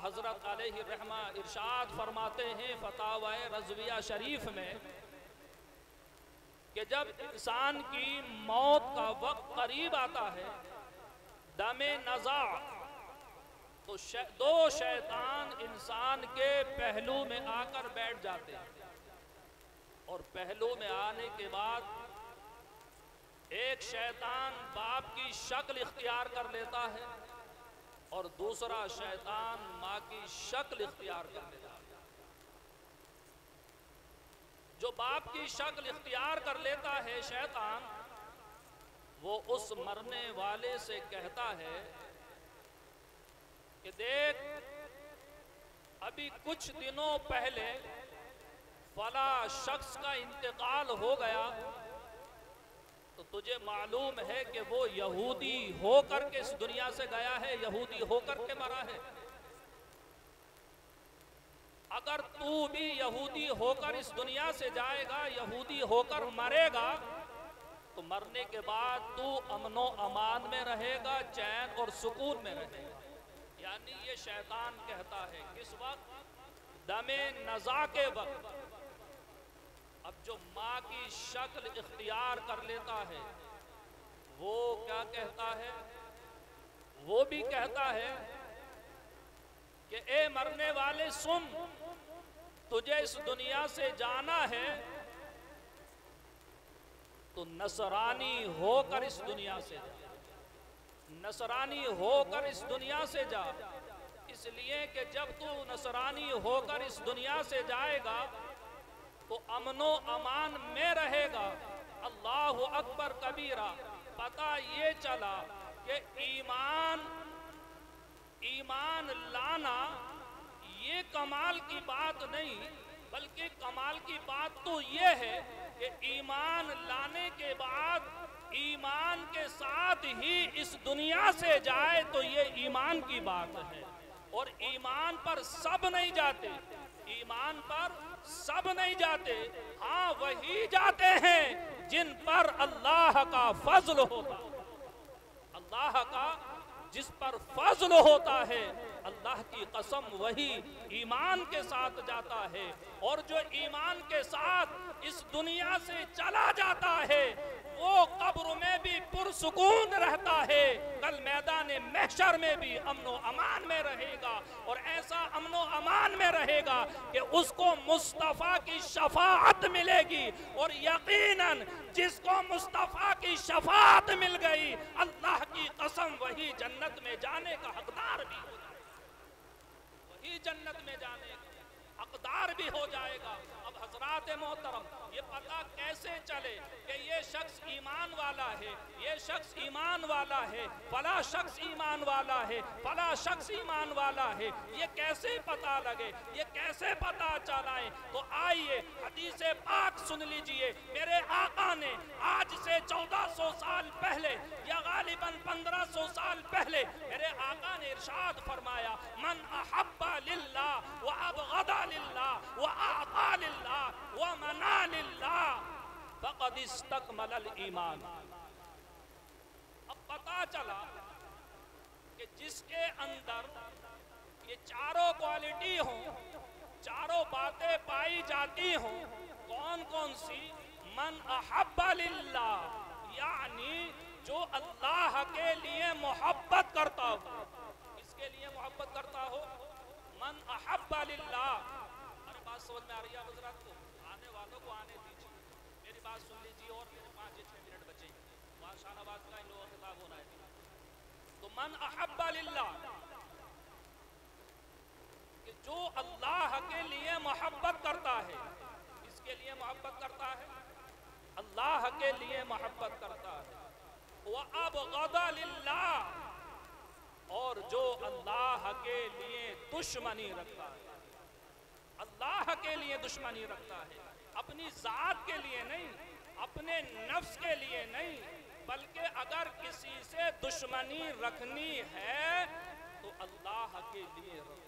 حضرت علیہ الرحمہ ارشاد فرماتے ہیں فتاوی رضویہ شریف میں کہ جب انسان کی موت کا وقت قریب آتا ہے دم نزع تو دو شیطان انسان کے پہلو میں آ کر بیٹھ جاتے ہیں، اور پہلو میں آنے کے بعد ایک شیطان باپ کی شکل اختیار کر لیتا ہے اور دوسرا شیطان ماں کی شکل اختیار کر لیتا ہے۔ جو باپ کی شکل اختیار کر لیتا ہے شیطان، وہ اس مرنے والے سے کہتا ہے کہ دیکھ ابھی کچھ دنوں پہلے فلاں شخص کا انتقال ہو گیا، تو تجھے معلوم ہے کہ وہ یہودی ہو کر کے اس دنیا سے گیا ہے، یہودی ہو کر کے مرا ہے۔ اگر تو بھی یہودی ہو کر اس دنیا سے جائے گا، یہودی ہو کر مرے گا، تو مرنے کے بعد تو امن و امان میں رہے گا، چین اور سکون میں رہے گا۔ یعنی یہ شیطان کہتا ہے کس وقت؟ دم نزع کے وقت۔ اب جو ماں کی شکل اختیار کر لیتا ہے وہ کیا کہتا ہے؟ وہ بھی کہتا ہے کہ اے مرنے والے سن، تجھے اس دنیا سے جانا ہے تو نصرانی ہو کر اس دنیا سے جا، نصرانی ہو کر اس دنیا سے جا، اس لیے کہ جب تو نصرانی ہو کر اس دنیا سے جائے گا تو امن و امان میں رہے گا۔ اللہ اکبر کبیرہ۔ پتہ یہ چلا کہ ایمان لانا یہ کمال کی بات نہیں، بلکہ کمال کی بات تو یہ ہے کہ ایمان لانے کے بعد ایمان کے ساتھ ہی اس دنیا سے جائے تو یہ ایمان کی بات ہے۔ اور ایمان پر سب نہیں جاتے، ایمان پر سب نہیں جاتے، ہاں وہی جاتے ہیں جن پر اللہ کا فضل ہوتا ہے۔ اللہ کا جس پر فضل ہوتا ہے، اللہ کی قسم وہی ایمان کے ساتھ جاتا ہے۔ اور جو ایمان کے ساتھ اس دنیا سے چلا جاتا ہے وہ قبر میں بھی پرسکون رہتا ہے، کل میدان محشر میں بھی امن و امان میں رہے گا، اور ایسا امن و امان میں رہے گا کہ اس کو مصطفیٰ کی شفاعت ملے گی، اور یقیناً جس کو مصطفیٰ کی شفاعت مل گئی اللہ کی قسم وہی جنت میں جانے کا حقدار بھی ہو جائے گا، وہی جنت میں جانے کا حقدار بھی ہو جائے گا۔ اب حضرات محترم، یہ پتہ کیسے چلے کہ یہ شخص ایمان والا ہے، یہ شخص ایمان والا ہے، فلاں شخص ایمان والا ہے، فلاں شخص ایمان والا ہے، یہ کیسے پتہ لگے، یہ کیسے پتہ چلائیں؟ تو آئیے حدیث پاک سن لیجئے۔ میرے آقا نے آج سے 1400 سال پہلے یا غالباً 1500 سال پہلے میرے آقا نے ارشاد فرمایا، من احب للہ وابغض للہ واعطى للہ ومنع للہ فقد استکمل الایمان۔ اب پتا چلا کہ جس کے اندر یہ چاروں کوالٹی ہوں، چاروں باتیں پائی جاتی ہوں، کون کون سی؟ من احب للہ، یعنی جو اللہ کے لیے محبت کرتا ہو، اس کے لیے محبت کرتا ہو، من احب للہ۔ ارے بات سمجھ میں آ رہی ہے حضرات کو؟ آنے والوں کو آنے دیجیے، میری بات سن لیجیے، اور میرے 5-6 منٹ بچے ہیں، وہاں شان آباد کا ان لوگوں کا خطاب ہونا ہے۔ تو من احب للہ کہ جو اللہ کے لیے محبت کرتا ہے، اس کے لیے محبت کرتا ہے، اللہ کے لیے محبت کرتا ہے۔ وَأَبْغَضَ لِلَّهِ، اور جو اللہ کے لیے دشمنی رکھتا ہے، اللہ کے لیے دشمنی رکھتا ہے، اپنی ذات کے لیے نہیں، اپنے نفس کے لیے نہیں، بلکہ اگر کسی سے دشمنی رکھنی ہے تو اللہ کے لیے رکھو،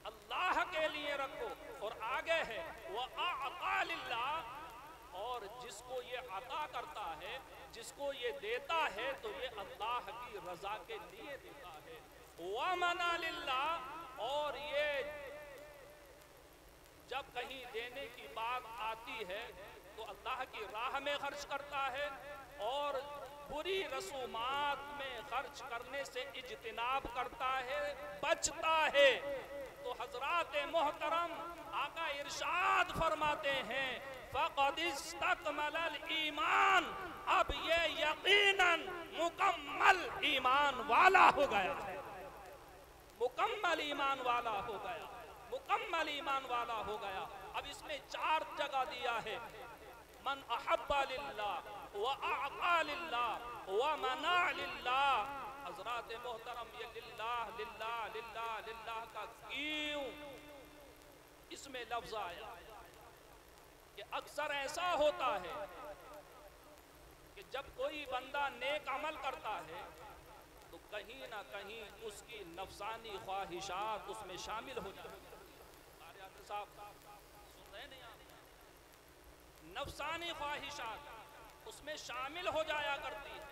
اللہ کے لیے رکھو۔ اور آگے ہے وَأَعْطَى لِلَّهِ، اور جس کو یہ عطا کرتا ہے، جس کو یہ دیتا ہے تو یہ اللہ کی رضا کے لیے دیتا ہے۔ وَمَنَعَ لِلَّهِ، آتی ہے تو اللہ کی راہ میں خرچ کرتا ہے اور بری رسومات میں خرچ کرنے سے اجتناب کرتا ہے، بچتا ہے۔ تو حضرات محترم آقا ارشاد فرماتے ہیں فَقَدْ اسْتَكْمَلَ الْإِيمَانِ، اب یہ یقیناً مکمل ایمان والا ہو گیا ہے، مکمل ایمان والا ہو گیا، مکمل ایمان والا ہو گیا۔ اب اس میں 4 جگہ دیا ہے، من احب للہ وَأَعْطَى للہ وَمَنَعَ للہ۔ حضرات محترم یہ للہ للہ للہ للہ کا کیوں اس میں لفظ آیا کہ اکثر ایسا ہوتا ہے کہ جب کوئی بندہ نیک عمل کرتا ہے تو کہیں نہ کہیں اس کی نفسانی خواہشات اس میں شامل ہو جاتی ہیں۔ صاحب سن رہے نہیں آپ؟ نفسانی خواہشات اس میں شامل ہو جایا کرتی ہے۔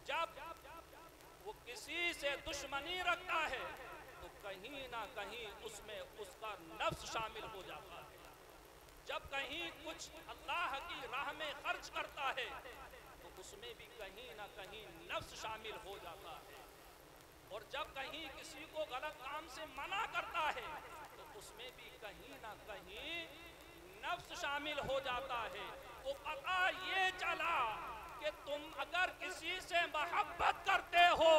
جب وہ کسی سے دشمنی رکھتا ہے تو کہیں نہ کہیں اس میں اس کا نفس شامل ہو جاتا ہے۔ جب کہیں کچھ اللہ کی راہ میں خرچ کرتا ہے تو اس میں بھی کہیں نہ کہیں نفس شامل ہو جاتا ہے، اور جب کہیں کسی کو غلط کام سے منع کرتا ہے تو اس میں بھی کہیں نہ کہیں نفس شامل ہو جاتا ہے۔ تو پتہ یہ چلا کہ تم اگر کسی سے محبت کرتے ہو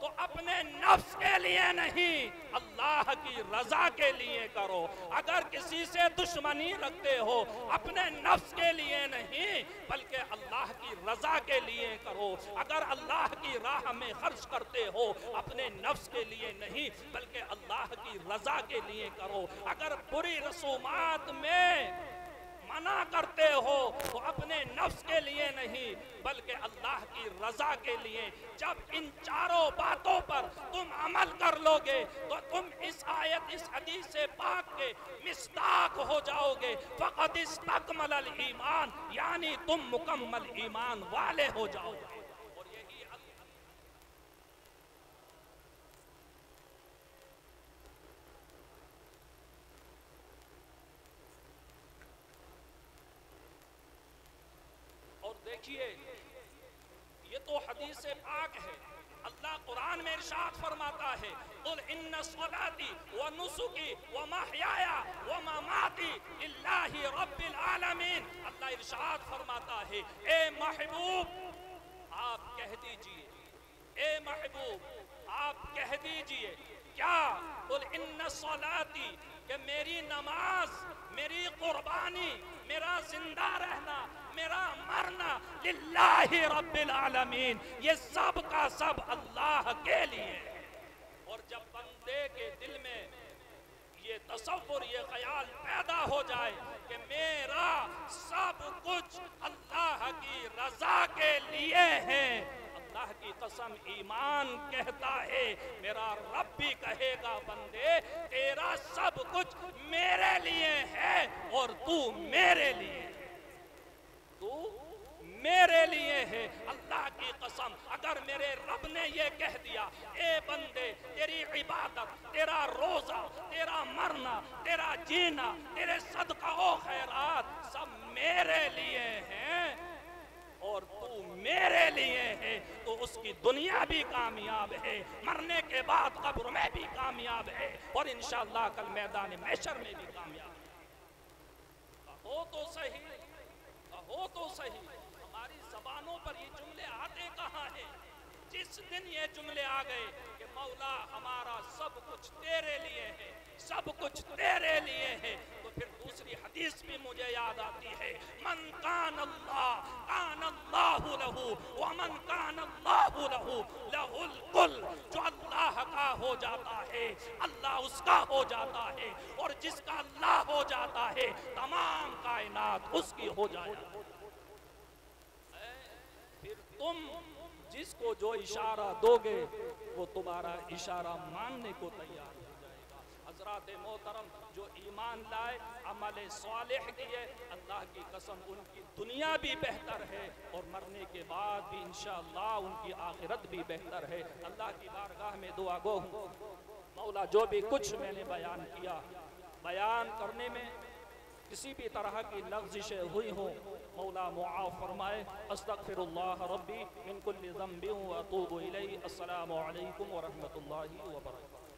تو اپنے نفس کے لیے نہیں اللہ کی رضا کے لیے کرو، اگر کسی سے دشمنی رکھتے ہو اپنے نفس کے لیے نہیں بلکہ اللہ کی رضا کے لیے کرو، اگر اللہ کی راہ میں خرچ کرتے ہو اپنے نفس کے لیے نہیں بلکہ اللہ کی رضا کے لیے کرو، اگر بری رسومات میں منع کرتے ہو تو اپنے نفس کے لیے نہیں بلکہ اللہ کی رضا کے لیے۔ جب ان 4 باتوں پر تم عمل کر لو گے تو تم اس آیت اس حدیث پاک کے مصداق ہو جاؤ گے۔ فقد استکمل الایمان، یعنی تم مکمل ایمان والے ہو جاؤ گے۔ اور یہی اور دیکھیے یہ تو حدیث پاک ہے، اللہ قرآن میں ارشاد فرماتا ہے قُلْ إِنَّ صَلَاتِي وَنُسُكِي وَمَحْيَايَ وَمَمَاتِي لِلَّهِ رَبِّ الْعَالَمِينَ۔ اللہ ارشاد فرماتا ہے اے محبوب آپ کہہ دیجئے، اے محبوب آپ کہہ دیجئے کیا؟ قُلْ إِنَّ صَلَاتِي کہ میری نماز، میری قربانی، میرا زندہ رہنا، میرا مرنا للہ رب العالمین، یہ سب کا سب اللہ کے لیے ہے۔ اور جب بندے کے دل میں یہ تصور یہ خیال پیدا ہو جائے کہ میرا سب کچھ اللہ کی رضا کے لیے ہے، اللہ کی قسم ایمان کہتا ہے میرا رب بھی کہے گا بندے تیرا سب کچھ میرے لیے ہے اور تو میرے لیے ہے، تو میرے لیے ہے۔ اللہ کی قسم اگر میرے رب نے یہ کہہ دیا اے بندے تیری عبادت، تیرا روزہ، تیرا مرنا، تیرا جینا، تیرے صدقہ و خیرات سب میرے لیے ہیں اور تو میرے لیے ہے، تو اس کی دنیا بھی کامیاب ہے، مرنے کے بعد قبر میں بھی کامیاب ہے اور انشاءاللہ کل میدان محشر میں بھی کامیاب ہے۔ کہو تو صحیح، کہو تو صحیح، ہماری زبانوں پر یہ جملے آتے کہاں ہیں؟ جس دن یہ جملے آ گئے کہ مولا ہمارا سب کچھ تیرے لیے ہے، سب کچھ تیرے لیے ہے، تو پھر دوسری حدیث بھی مجھے یاد آتی ہے من کان اللہ کان اللہ لہو ومن کان اللہ لہو لہو الکل، جو اللہ کا ہو جاتا ہے اللہ اس کا ہو جاتا ہے، اور جس کا اللہ ہو جاتا ہے تمام کائنات اس کی ہو جائے۔ پھر تم جس کو جو اشارہ دو گے وہ تمہارا اشارہ ماننے کو تیار ہو جائے گا۔ حضرات محترم جو ایمان لائے عمل صالح کیے اللہ کی قسم ان کی دنیا بھی بہتر ہے اور مرنے کے بعد بھی انشاءاللہ ان کی آخرت بھی بہتر ہے۔ اللہ کی بارگاہ میں دعا گو ہوں مولا جو بھی کچھ میں نے بیان کیا، بیان کرنے میں کسی بھی طرح کی لغزشیں ہوئی ہوں مولا معاف فرمائے. استغفر اللہ ربی من کل ذنب و اتوب الیہ. السلام علیکم ورحمۃ اللہ وبرکاتہ.